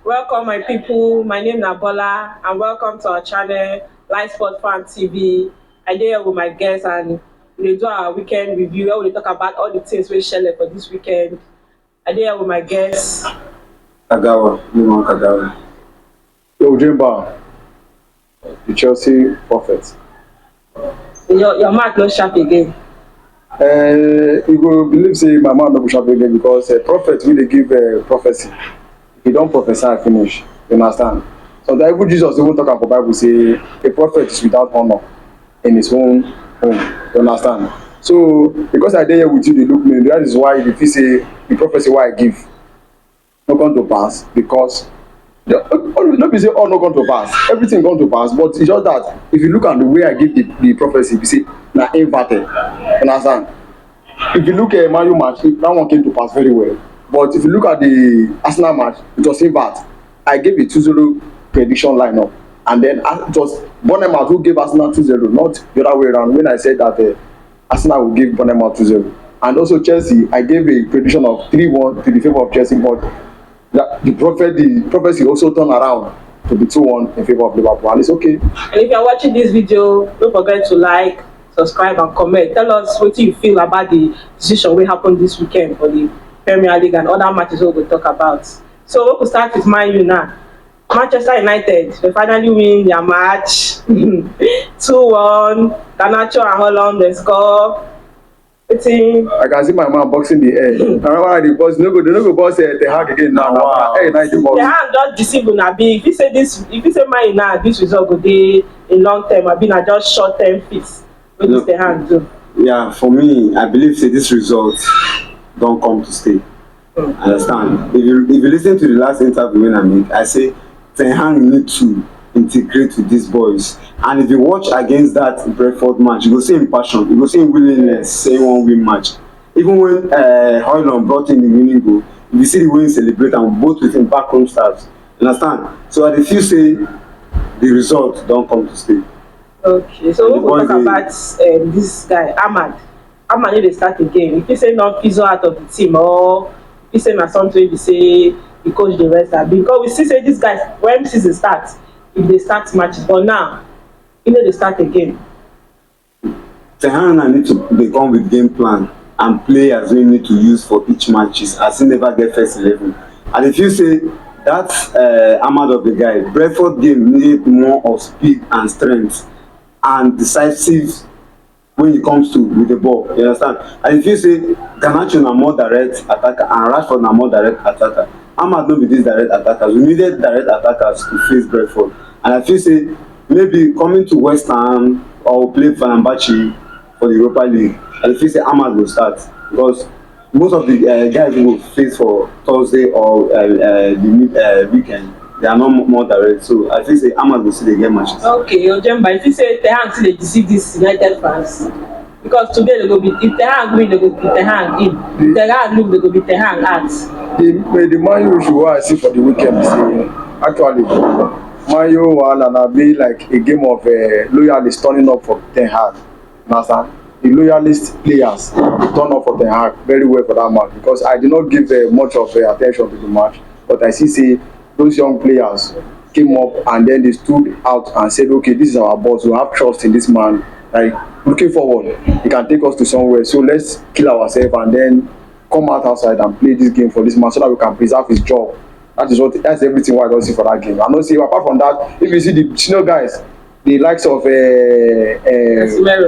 Welcome, my people. My name is Bola, and welcome to our channel, Light Sport Fan TV. I dey here with my guests, and we dey do our weekend review where we dey talk about all the things wey shele for this weekend. I dey here with my guests. Kagawa, Kagawa. Ojemba, the Chelsea prophet. Your mouth no sharp again. You go believe say my man no go sharp again because prophet wey dey give prophecy. He don prophesy finish. You understand? Sometimes even Jesus even talk am for Bible say a prophet is without honor in his own home. You understand? So because I dey here with you dey look me, that is why you feel say the prophecy wey I give no come to pass because no be say all no come to pass, everything come to pass, but it's just that if you look at the way I give the prophecy, you see na inverted. You understand? If you look at Man U match, that one came to pass very well. But if you look at the Arsenal match, it was invert. I gave a 2-0 prediction lineup, and then it was Bournemouth who gave Arsenal 2-0, not the other way around. When I said that Arsenal will give Bournemouth 2-0, and also Chelsea, I gave a prediction of 3-1 to the favour of Chelsea, but the prophecy also turned around to be 2-1 in favour of Liverpool, and it's okay. And if you are watching this video, don't forget to like, subscribe, and comment. Tell us what you feel about the decision wey happen this weekend for the Premier League and other matches we will talk about. So we will start with Man U now. Manchester United, they finally win their match 2-1. Garnacho and Holland they score. I can see my man boxing the air. I remember the boss, no go boss the Hag again now. Wow. Hey, nice the box. The hand just deceive una big. If you say Man U now, this result go dey in long term, abi na just short term fix. What does the hand do? Yeah, for me, I believe say this result don't come to stay. Understand? If you listen to the last interview when I make, I say Ten Hag need to integrate with these boys. And if you watch against that Brentford match, you go see him passion, you go see him willingness, say one win match. Even when Højlund brought in the winning goal, you see the way he celebrate and both with him backroom staffs. Understand? So I feel say the result don't come to stay. Okay, so we will talk about this guy, Ahmad. Ahmad need to start again. If you say not fizzle out of the team, or if you say na something we say the coach the rest are, because we see say these guys when season starts, if they start matches, but now you know they start again. Ten Hag need to become with game plan and players wey need to use for each matches as he never get first 11. And if you say that Ahmad of the guy, Brentford game need more of speed and strength and decisive when it comes to with the ball, you understand? And if you say Garnacho na more direct attacker and Rashford na more direct attacker, Ahmad no be these direct attackers. We needed direct attackers to face Brentford. And I feel say maybe coming to West Ham or play Fenerbahce for the Europa League, I feel say Ahmad will start because most of the guys who will face for Thursday or the weekend, they are not more direct. So I feel say Ahmad will still get matches. Okay, Ojemba, if you say Ten Hag still dey deceive these United fans, because today they go be if Ten Hag win, they go be Ten Hag in. If Ten Hag lose, they go be Ten Hag out. The Man U issue wey I see for the weekend be say actually Man U wahala na be like a game of loyalists turning up for Ten Hag. Understand? The loyalist players turn up for Ten Hag very well for that match because I did not give much of attention to the match, but I see say those young players came up and then they stood out and said, okay, this is our boss, we have trust in this man, like looking forward, he can take us to somewhere, so let's kill ourselves and then come out outside and play this game for this man so that we can preserve his job. That's everything what I don't see for that game. I don't see apart from that, if you see the senior guys, the likes of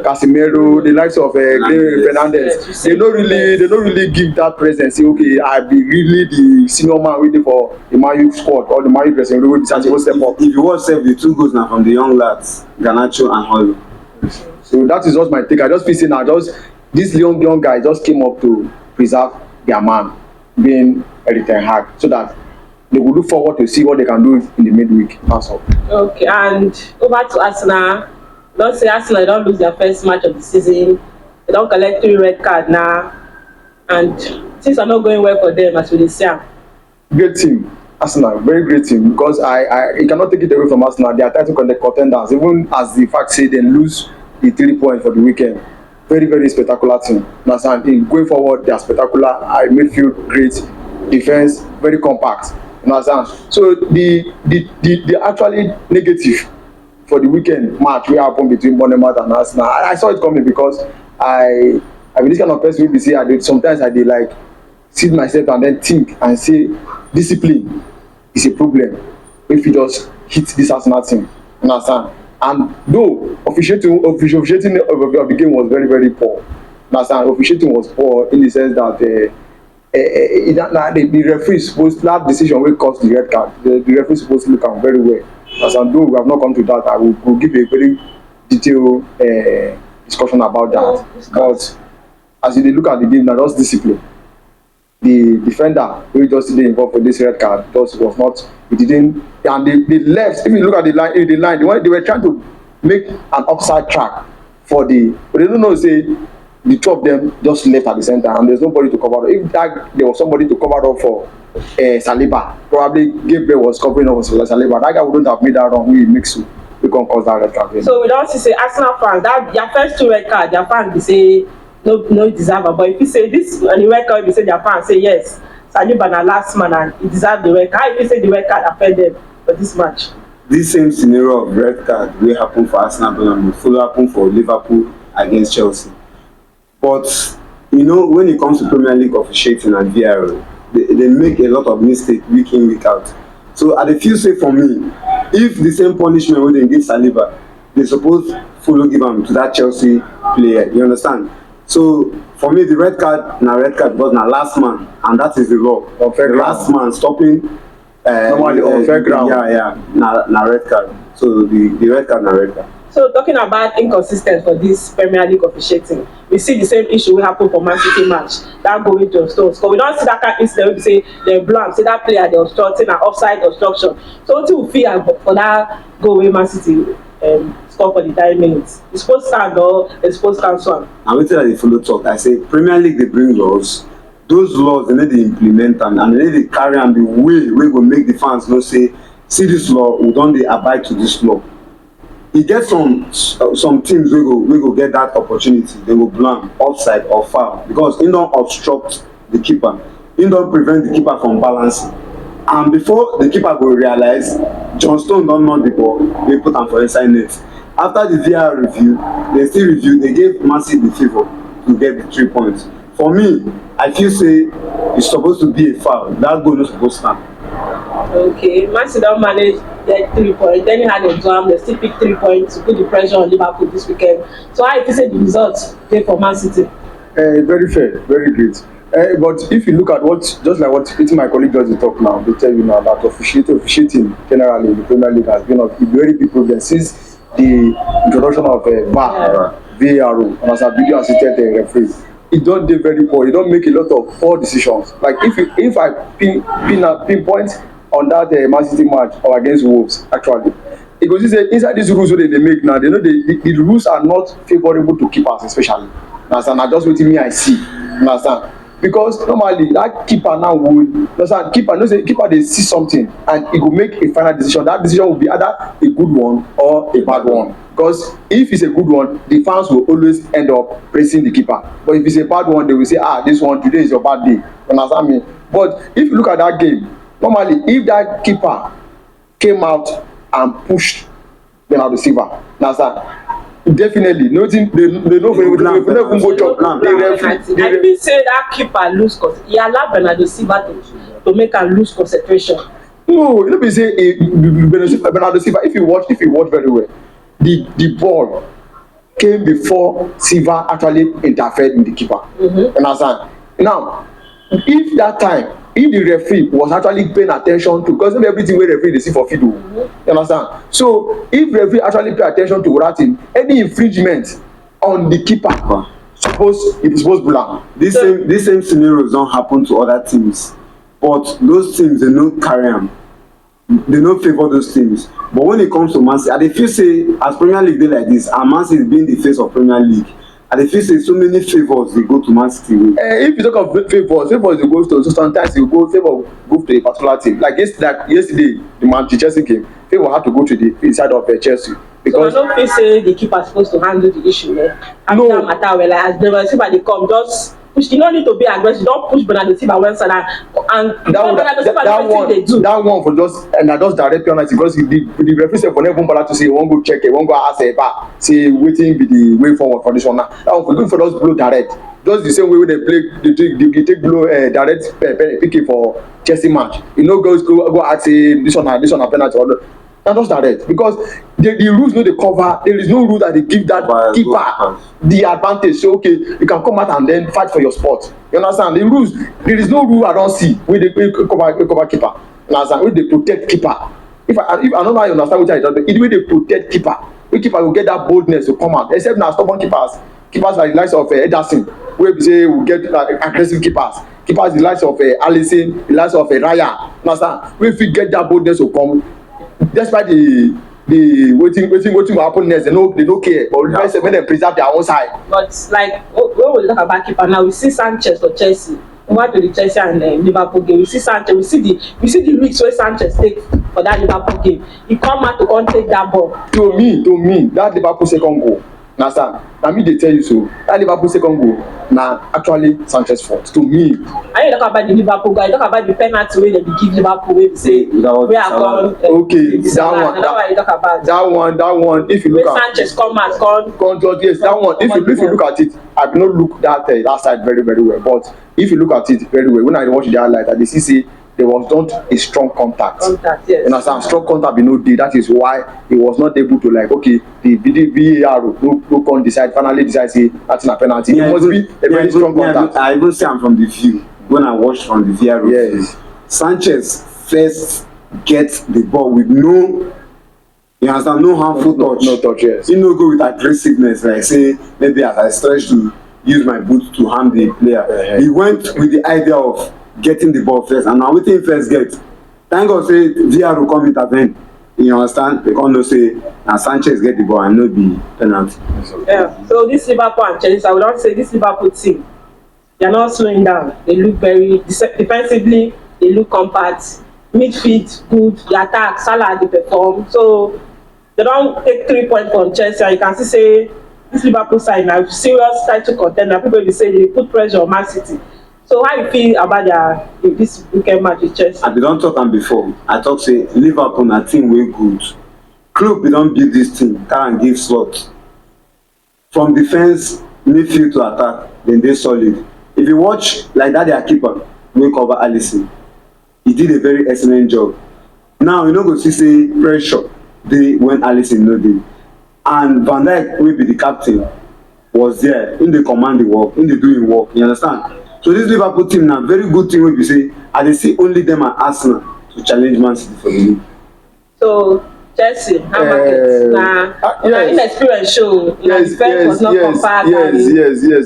Casemiro, the likes of Fernandez, they don't really give that presence. Say, okay, I be really the senior man waiting for the Man U squad or the Man U dressing room. Step up. If you watch the two goals now from the young lads, Garnacho and Højlund. So that is just my take. I just feel saying now, just this young guy just came up to preserve their man, being Erik ten Hag, so that they will look forward to see what they can do in the midweek. That's all. Okay, and over to Arsenal. Don't say Arsenal don't lose their first match of the season. They don't collect 3 red cards now, and things are not going well for them as we dey see am. Great team, Arsenal, very great team because you cannot take it away from Arsenal. They are title contenders, even as the fact say they lose the 3 points for the weekend. Very, very spectacular team. Understand? In going forward, they are spectacular. Midfield great, defense very compact. You understand? So the actually negative for the weekend match wey happen between Bournemouth and Arsenal, I saw it coming because I be this kind of person wey be say sometimes I dey like sit myself and then think and say discipline is a problem wey fit just hit this Arsenal team. You understand? And though officiating of the game was very very poor. You understand? Officiating was poor in the sense that the referee supposed that decision wey cause the red card, the referee supposed to look am very well. As and though we have not come to that, I will give a very detailed discussion about that. But as you dey look at the game na just discipline. The defender wey just dey involved for this red card just was not, he didn't, and the left, if you look at the line, the one they were trying to make an upside track for but they don't know say the two of them just left at the center and there's nobody to cover up. If there was somebody to cover up for Saliba, probably Gabriel was covering up for Saliba, that guy wouldn't have made that run wey he makes so we can cause that red card. So we don see say Arsenal fans, that their first two red card, their fans be say no deserve am, but if you say this on the red card, be say their fans say yes, Saliba na last man and he deserve the red card. How if you say the red card affect them for this match? This same scenario of red card wey happen for Arsenal will follow happen for Liverpool against Chelsea. But you know, when it comes to Premier League officiating and VAR, they make a lot of mistakes week in week out. So I dey feel say for me, if the same punishment wey dem give Saliba, they suppose follow give am to that Chelsea player. You understand? So for me, the red card because na last man, and that is the law. The last man stopping normally on fair ground. Na red card. So the red card na red card. So talking about inconsistent for this Premier League officiating, we see the same issue wey happen for Man City match. That goal wey just stone. So we don see that kind of incident wey be say dem blow am, say that player dey obstructing na offside obstruction. So wetin we feel for that goal wey Man City score for the 9 minutes? You suppose stand or they suppose cancel am? And wetin I dey follow talk, I say Premier League dey bring laws. Those laws they need to implement am and they need to carry am the way wey go make the fans know say see this law, we don dey abide to this law. E get some teams wey go get that opportunity, they go blow am offside or foul because e don obstruct the keeper, e don prevent the keeper from balancing, and before the keeper go realize, John Stone don knock the ball, dey put am for inside net. After the VAR review, they still review, they gave Man City the favour to get the 3 points. For me, I feel say it's supposed to be a foul, that goal no suppose stand. Okay, Man City don manage get 3 points, then he had a jam, they still pick 3 points to put the pressure on Liverpool this weekend. So how you say the results dey for Man City? Very fair, very great. But if you look at just like what my colleague just talk now, they tell you now that officiating generally in the Premier League has been a very big problem since the introduction of VAR, and as a video assisted referee. It don dey very poor. It don make a lot of poor decisions. Like if I pinpoint on that Man City match or against Wolves, actually, it go see say inside these rules wey they make now, they know the rules are not favourable to keepers especially. Understand? Na just wetin me I see. Understand? Because normally that keeper now would understand, keeper dey see something and he go make a final decision. That decision will be either a good one or a bad one. Because if it's a good one, the fans will always end up praising the keeper. But if it's a bad one, they will say, this one today is your bad day. You understand me? But if you look at that game, normally if that keeper came out and pushed Bernardo Silva, understand? Definitely, nothing. They know for everything. They never go chop. I feel say that keeper lose he allowed Bernardo Silva to make am lose concentration. No, you know be say Bernardo Silva. If you watch very well, the ball came before Silva actually interfered with the keeper. Understand? Now, if the referee was actually paying attention to, because not everything wey referee dey see for field, you understand? So if referee actually pay attention to that thing, any infringement on the keeper suppose blow am. This same scenarios don happen to other teams, but those teams dey no carry am, they no favour those teams. But when it comes to Man City, I dey feel say as Premier League dey like this and Man City being the face of Premier League, I dey feel say so many favours dey go to Man City. If you talk of favours dey go to, so sometimes you go favour go to a particular team. Like yesterday, the Chelsea game, favour had to go to the inside of Chelsea. Because so I don't feel say the keeper supposed to handle the issue. After no matter well, as the receiver dey come, just push. You don't need to be aggressive. Don't push Bernardo Silva one side and Bernardo Silva that they do. That one for just and I just direct penalty because the referee say for never Bola to say he won't go check it, won't go ask a bar, say waiting be the way forward for this one now. That one for good for just blow direct. Just the same way they play, they take blow direct PK for Chelsea match. You know, go ask say this one a penalty or not just direct because the rules no dey cover. There is no rule that they give that keeper the advantage. So okay, you can come out and then fight for your spot. You understand the rules? There is no rule I don see wey dey cover keeper. You understand? Wey dey protect keeper. If I don't know how you understand wetin I talk, the way dey protect keeper, wey keeper go get that boldness to come out. Except na stubborn keepers like the likes of Ederson, wey be say we get aggressive keepers the likes of Alisson, the likes of Raya. You understand? Wey fit get that boldness to come. Despite the wetin go happen next, they no care, but make dem preserve their own side. But like when we talk about keeper now, we see Sanchez for Chelsea. Over to the Chelsea and Liverpool game, we see Sanchez. We see the risks wey Sanchez take for that Liverpool game. He come out to come take that ball. To me, that Liverpool second goal, understand? Na me dey tell you so. That Liverpool second goal na actually Sanchez fault. To me. And you talk about the Liverpool guy, you talk about the penalty wey dem dey give Liverpool wey be say we are gone. Okay, that one. That one. If you look at Sanchez come out, yes, that one. If you look at it, I do not look that side very very well. But if you look at it very well, when I watch the highlight, I dey see say there was not a strong contact. Yes. You understand? Strong contact be no dey. That is why he was not able to like okay, the VAR no come finally decide say that's a penalty. Yeah, it must be a very strong contact. I even see am from the view when I watched from the VAR. Yes. Sanchez first gets the ball with no, you understand, no harmful touch. No touch, yes. He no go with aggressiveness like say maybe as I stretch to use my boot to harm the player. He went with the idea of getting the ball first, and now wetin he first get, thank God say VAR will come intervene. You understand? They come know say na Sanchez get the ball and no be penalty. Yeah. So this Liverpool and Chelsea, I would not say this Liverpool team, they are not slowing down. They look very defensively. They look compact. Midfield good. The attack, Salah they perform. So they don't take 3 points from Chelsea. And you can see say this Liverpool side now serious title contender. People will say they put pressure on Man City. So how you feel about this weekend match with Chelsea? I don talk am before. I talk say Liverpool na team wey good. Klopp bin don build dis team, carry am give slot. From defence, midfield to attack, dem dey solid. If you watch like that their keeper wey cover Alisson, he did a very excellent job. Now you no go see say pressure dey when Alisson no dey. And Van Dijk wey be the captain was there. Him dey command the work, him dey do him work. You understand? So this Liverpool team na very good team wey be say I dey see only them and Arsenal to challenge Man City for the league. So Chelsea, how market? Na inexperience show. Yes.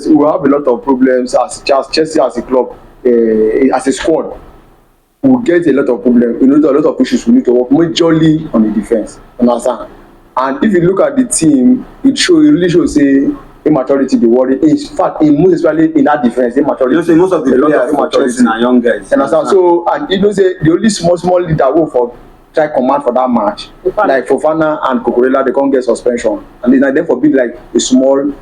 We have a lot of problems as Chelsea as a club, as a squad. We get a lot of problems. A lot of issues we need to work majorly on the defense. Understand? And if you look at the team, it really shows say immaturity dey worry. In fact, most especially in that defense, immaturity. You know say most of the players for Chelsea na young guys. Understand? So and you know say the only small leader wey for try command for that match, like Fofana and Cucurella, they can't get suspension, and then they forbid like a small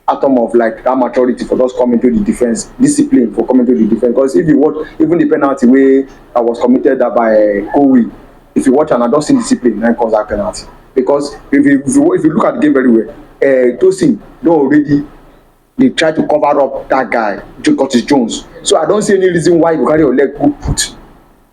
atom of like that maturity for just coming to the defense, discipline for coming to the defense. Because if you watch even the penalty way that was committed by Kowi, if you watch and I don't see discipline, then cause that penalty. Because if you look at the game very well, Tosin don already they try to cover up that guy Curtis Jones. So I don't see any reason why you carry your leg go put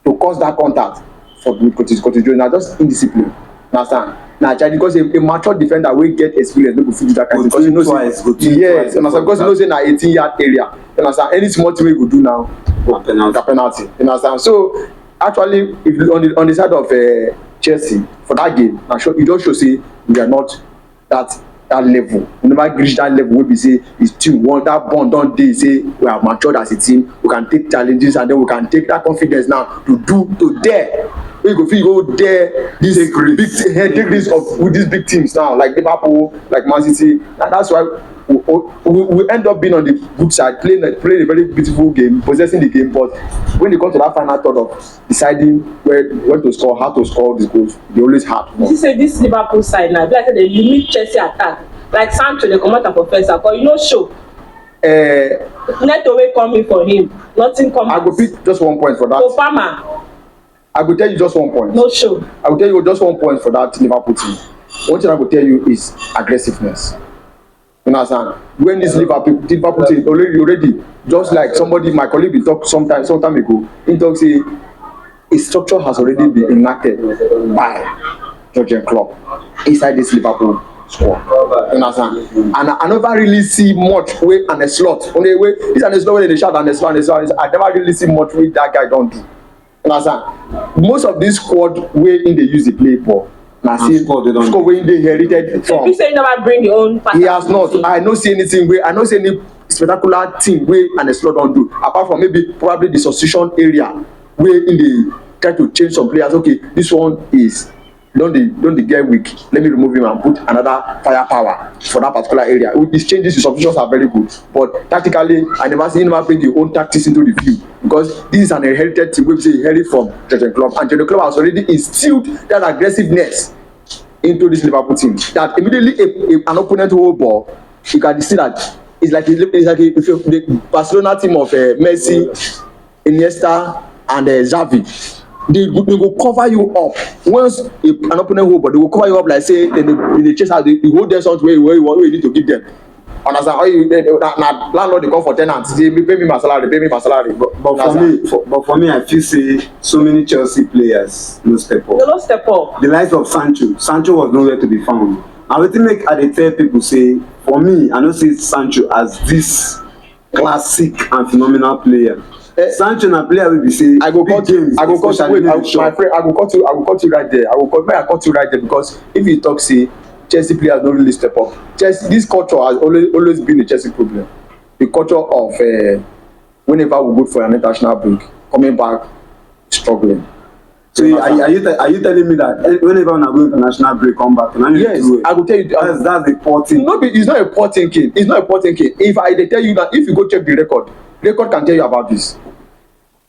to cause that contact for Curtis Jones. Na just indiscipline. Understand? Na because a mature defender wey get experience no go fit do that kind of thing. Because you know say because you know say na 18-yard area. You understand? Any small thing wey you go do now na penalty. You understand? So actually, if on the side of Chelsea for that game, it just show say we are not that level. We never reach that level wey be say it's team one that bond don dey say we are matured as a team. We can take challenges and then we can take that confidence now to dare. We go fit go there this take risk of with these big teams now like Liverpool, like Man City. And that's why we end up being on the good side, playing a very beautiful game, possessing the game. But when they come to that final thought of deciding when to score, how to score these goals, they always hard. You say this Liverpool side now, like I said, they limit Chelsea attack. Like Sancho, they come out for first half, but you know show. Neto wey coming for him, nothing come. I go pick just 1 point for that. Obama. I go tell you just 1 point. No show. I will tell you just 1 point for that Liverpool team. One thing I will tell you is aggressiveness. You understand? When this Liverpool team already, just like somebody, my colleague will talk sometime ago, he talks say a structure has already been enacted by Jurgen Klopp inside this Liverpool squad. You understand? And I never really see much way and a slot. Only way this and a slot when they shout and a slot. I never really see much way that guy don't do. You understand? Most of this squad way in they use the play for. Na see squad wey they inherited from. You say you never bring your own. He has not. I no see anything wey I no see any spectacular thing wey and a slot don do apart from maybe probably the substitution area wey in dey try to change some players. Okay, this one is don dey get weak, let me remove him and put another firepower for that particular area. His changes, his substitutions are very good, but tactically I never bring your own tactics into the field because this is an inherited team wey be say inherit from Jurgen Klopp, and Jurgen Klopp has already instilled that aggressiveness into this Liverpool team that immediately if an opponent hold ball, you can see that it's like the Barcelona team of Messi, Iniesta and Xavi. They go cover you up once an opponent hold, but they will cover you up like say they chase out. They hold them something where you need to give them. Understand? Now landlord they come for tenants. They pay me my salary. But for me, I feel say so many Chelsea players no step up. They no step up. The likes of Sancho was nowhere to be found. And wetin make I dey tell people say, for me, I no see Sancho as this classic and phenomenal player. Sancho na player wey be say I go cut you. I go cut you. My friend, I go cut you right there. I cut you right there because if you talk say Chelsea players don't really step up. Chelsea, this culture has always been a Chelsea problem. The culture of whenever we go for an international break, coming back struggling. So are you telling me that whenever we go international break, come back? Yes, I will tell you. That's the poor thing. No, it's not a poor thinking. It's not a poor thinking. If I tell you that, if you go check the record can tell you about this.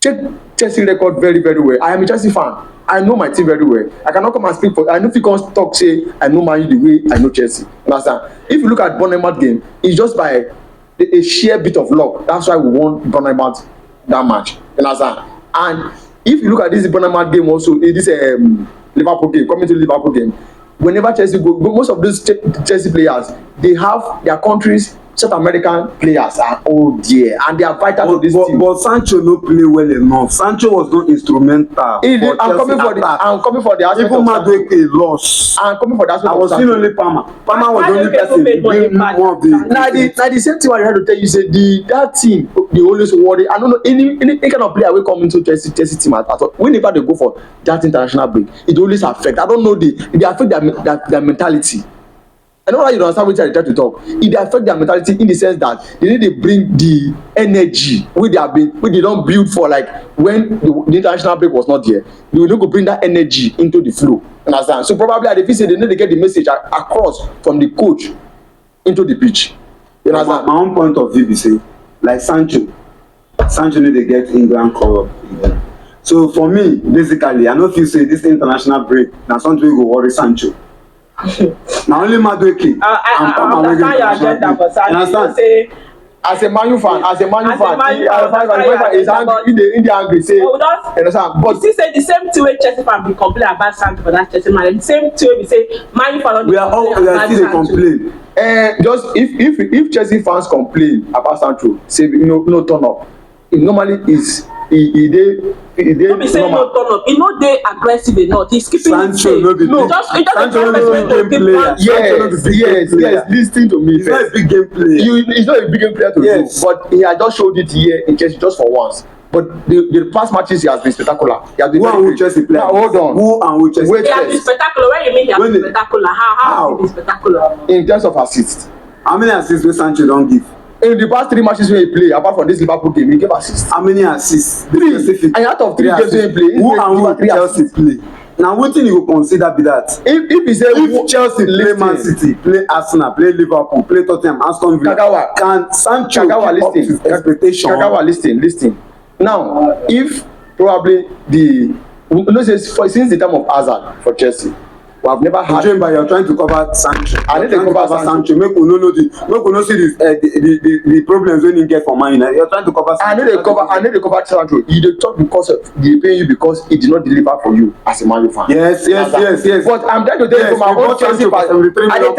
Check Chelsea record very, very well. I am a Chelsea fan. I know my team very well. I cannot come and speak for. I know if you can't talk, say I know Man U the way I know Chelsea. Understand? If you look at Bournemouth game, it's just by a sheer bit of luck. That's why we won Bournemouth that match. Understand? And if you look at this Bournemouth game also, this Liverpool game, coming to Liverpool game, whenever Chelsea go, most of those Chelsea players, they have their countries. South American players are all there and they are vital to this team. But Sancho no play well enough. Sancho was not instrumental. I'm coming for the aspect even of Madueke lost. I'm coming for the aspect I was seeing only Palmer. Palmer was the only person doing more of the. Now the same thing I had to tell you say that team they always worry. I don't know any kind of player will come into Chelsea team at all. Whenever they go for that international break, it always affect. I don't know they affect their mentality. I know why you don't understand what I try to talk. It affect their mentality in the sense that they need to bring the energy which they don't build for like when the international break was not there. They will need to bring that energy into the flow. Understand? So probably they feel say they need to get the message across from the coach into the pitch. You understand? My own point of view is say like Sancho need to get England call up again. So for me, basically, I know if you say this international break, now something will worry Sancho. Now only Madueke. I understand your agenda, but Sancho say. As a Man U fan, he's angry. Say, understand? But you say the same thing wey Chelsea fan be complain about Sancho for that Chelsea man. The same thing wey be say Man U fan. We are still complain. Just if Chelsea fans complain about Sancho, say no turn up. It normally is. No be say no turn up. He no dey aggressive enough. He's keeping it safe. Sancho no be game player. Yes. Listen to me. He's not a big game player. He's not a big game player to do, but he has just showed it here in Chelsea just for once. But the past matches he has been spectacular. He has been who Chelsea player? Hold on. Who and who Chelsea? He has been spectacular. When you mean he has been spectacular? How has he been spectacular? In terms of assists. How many assists wey Sancho don give? In the past 3 matches wey he play, apart from this Liverpool game, he gave assists. How many assists? 3. And out of 3 games wey he play, who and who Chelsea play? Now wetin you go consider be that? If he say if Chelsea play Man City, play Arsenal, play Liverpool, play Tottenham, Aston Villa, Kagawa, can Sancho keep up to his expectation? Kagawa, listen. Now, if probably since the time of Hazard for Chelsea, we have never had. Ojemba, you're trying to cover Sancho. I need to cover Sancho. Make we no see this the problems when you get for Man United. You're trying to cover Sancho. I need to cover Sancho. You dey talk because they pay you because he did not deliver for you as a Man U fan. Yes. But I'm trying to tell you from my own Chelsea perspective. I dey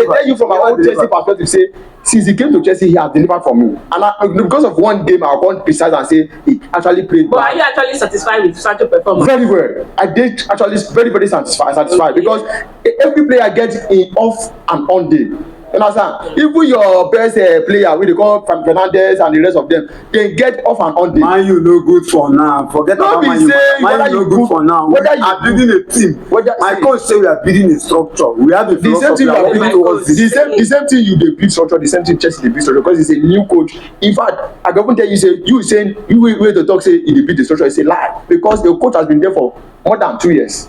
tell you from my own Chelsea perspective say since he came to Chelsea he has delivered for me, and because of one game I want precise and say he actually played. But are you actually satisfied with Sancho performance? Very well. I did actually very satisfied because every player gets in off and on day. You understand? Even your best player, wey dey call Fernandes and the rest of them, they get off and on day. Man U no good for now. Forget about Man U. Man U no good for now. We are building a team. My coach say we are building a structure. We have a philosophy. The same thing you dey build structure. The same thing Chelsea dey build structure because it's a new coach. In fact, I can even tell you say you wey dey talk say he dey build the structure is a lie because the coach has been there for more than 2 years.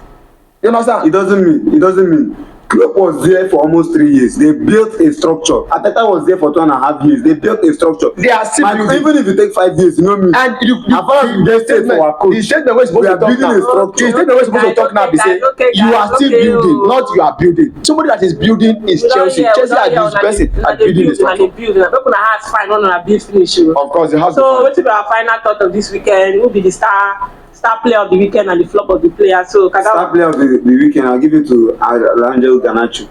You understand? It doesn't mean. Klopp was there for almost 3 years. They built a structure. Ateta was there for 2.5 years. They built a structure. They are still building. Even if you take 5 years, you know me. And the statement for our coach. The statement we're supposed to talk now. The statement we're supposed to talk now be say you are still building, not you are building. Somebody that is building is Chelsea. Chelsea are this person at building the structure. Of course, it has. So, what is our final thought of this weekend? Who will be the star player of the weekend and the flop of the player? So Kagawa. Star player of the weekend, I'll give it to Angel Garnacho.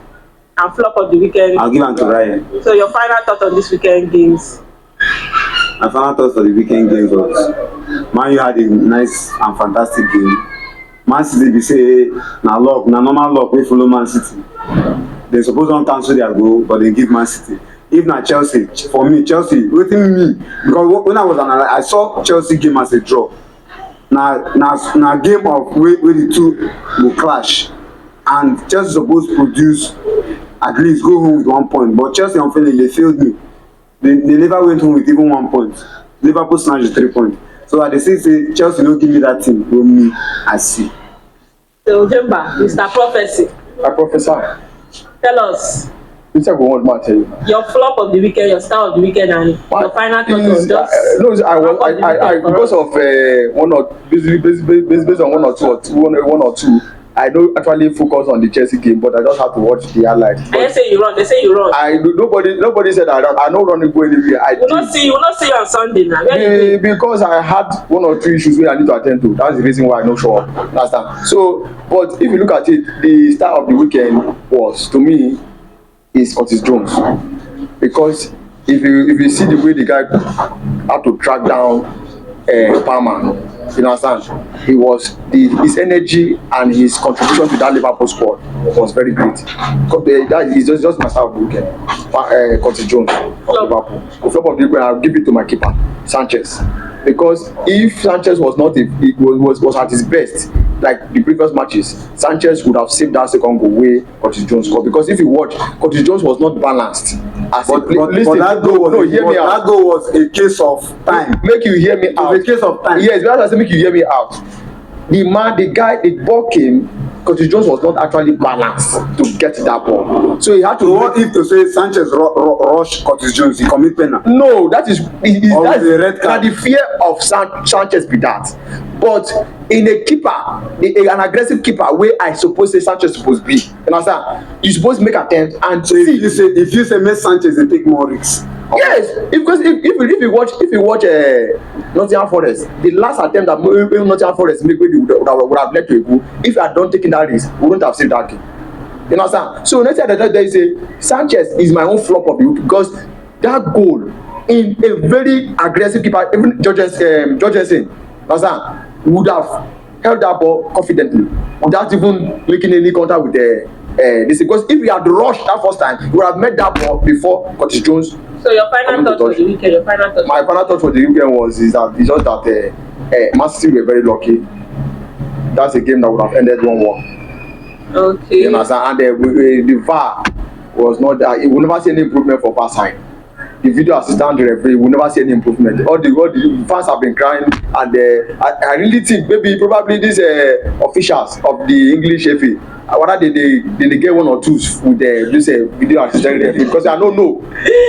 And flop of the weekend, I'll give it to Ryan. So your final thought on this weekend games? My final thought for the weekend games was Man U had a nice and fantastic game. Man City be say na normal luck wey follow Man City. They suppose don cancel their goal, but they give Man City. If na Chelsea, for me Chelsea wetin me because when I was analyzing, I saw Chelsea game as a draw. Na game of wey the two go clash and Chelsea suppose produce at least go home with 1 point, but Chelsea unfortunately they failed me. They never went home with even 1 point. Liverpool snatched 3 points. So I dey say Chelsea no give me that team wey me I see. So Ojemba, Mr. Prophecy. I prophesy. Tell us. Which I go want to tell you. Your flop of the weekend, your star of the weekend, and your final thought on just. No, I because of one or based on one or two. I don't actually focus on the Chelsea game, but I just have to watch the highlights. They say you run. Nobody said I run. I don't run and go anywhere. We'll not see you on Sunday now. Because I had 1 or 2 issues where I need to attend to. That's the reason why I no show up last time. So, but if you look at it, the star of the weekend was to me is Curtis Jones, because if you see the way the guy had to track down Palmer. You understand? His energy and his contribution to that Liverpool squad was very great. That is just my style of the weekend. Curtis Jones of Liverpool. The flop of the weekend, I'll give it to my keeper, Sanchez. Because if Sanchez was at his best, like the previous matches, Sanchez would have saved that second goal where Curtis Jones scored. Because if you watch, Curtis Jones was not balanced. But that goal was a case of time. Make you hear me out. It's a case of time. Yes, but I say make you hear me out. The ball came. Curtis Jones was not actually balanced to get that ball, so he had to. So what if to say Sanchez rush Curtis Jones, he commit penalty? No, that's the red card. The fear of Sanchez be that, but in a keeper, an aggressive keeper, where I suppose say Sanchez supposed to be, you understand? You supposed to make attempt and so see. If you say make Sanchez, they take more risks. Yes, because if you watch Nottingham Forest, the last attempt that Nottingham Forest make would have led to a goal. If I had not taken that risk, we wouldn't have saved that game. You understand? So next time they say Sanchez is my own flop of the week because that goal in a very aggressive keeper, even Jorgensen, understand, would have held that ball confidently without even making any contact with this. Because if he had rushed that first time, he would have made that ball before Curtis Jones. So your final thought for the weekend, My final thought for the weekend is just that Man City were very lucky. That's a game that would have ended 1-1. Okay. You understand? And the VAR was not that. We will never see any improvement for VAR side. The video assistant referee will never see any improvement. All the fans have been crying, and I really think probably these officials of the English FA, whether they get 1 or 2 with this video assistant referee, because I don't know.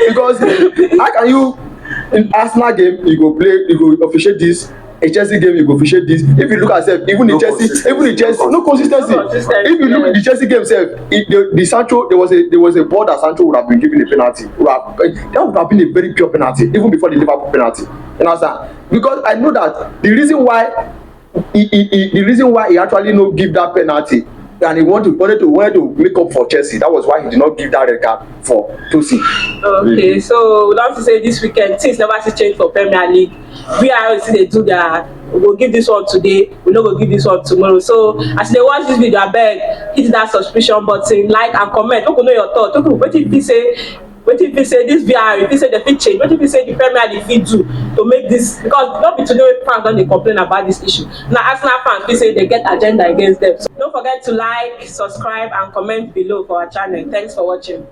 Because how can you in Arsenal game you go officiate this, a Chelsea game you go officiate this. If you look at sef, even No the Chelsea, no consis ten cy. No consis ten cy, If you look at the yes. Chelsea game sef, the Sancho, there was a ball that Sancho would have been given a penalty. That would have been a very pure penalty even before the Liverpool penalty. You understand? Because I know that the reason why he actually no give that penalty, and he wanted to make up for Chelsea. That was why he did not give that red card for Tosin. Okay, so we don say this weekend things never still change for Premier League. VAR still dey do their, we go give this one today, we no go give this one tomorrow. So as you dey watch this video, abeg hit that subscription button, like and comment. Make we know your thought. Wetin you feel say? Wetin you feel say this VAR, you feel say dem fit change? Wetin you feel say the Premier League fit do to make this, because no be today wey fans don dey complain about this issue. Na Arsenal fans feel say dey get agenda against them. So don't forget to like, subscribe and comment below for our channel. Thanks for watching.